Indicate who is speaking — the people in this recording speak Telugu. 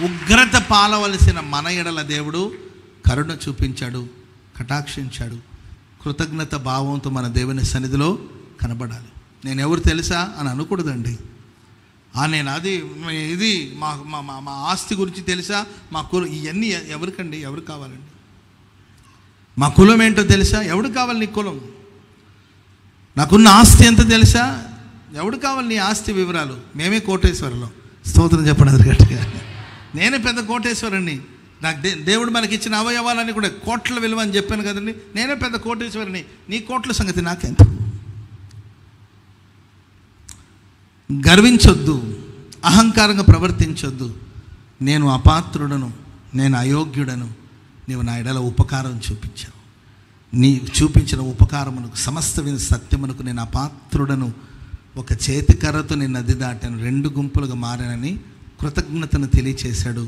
Speaker 1: ఉగ్రత పాలవలసిన మన ఎడల దేవుడు కరుణ చూపించాడు, కటాక్షించాడు. కృతజ్ఞత భావంతో మన దేవుని సన్నిధిలో కనబడాలి. నేను ఎవరు తెలుసా అని అనకూడదండి. నేను అది ఇది మా మా మా ఆస్తి గురించి తెలుసా, మా కులం, ఇవన్నీ ఎవరికండి, ఎవరు కావాలండి? మా కులం ఏంటో తెలుసా? ఎవడు కావాలి నీ కులం? నాకున్న ఆస్తి ఎంత తెలుసా? ఎవడు కావాలి నీ ఆస్తి వివరాలు? మేమే కోటేశ్వరులం. స్తోత్రం చెప్పండి గట్టిగా. నేనే పెద్ద కోటేశ్వరుని. నాకు దేవుడు మనకి ఇచ్చిన అవయవాలని కూడా కోట్ల విలువ అని చెప్పాను కదండి. నేనే పెద్ద కోటేశ్వరుని. నీ కోట్ల సంగతి నాకెంత? గర్వించొద్దు, అహంకారంగా ప్రవర్తించొద్దు. నేను అపాత్రుడను, నేను అయోగ్యుడను, నీవు నా ఎడల ఉపకారం చూపించావు. నీ చూపించిన ఉపకారమునకు, సమస్త సత్యమునకు నేను అపాత్రుడను. ఒక చేతి కర్రతో నేను నది దాటాను, 2 గుంపులుగా మారానని కృతజ్ఞతను తెలియచేశాడు.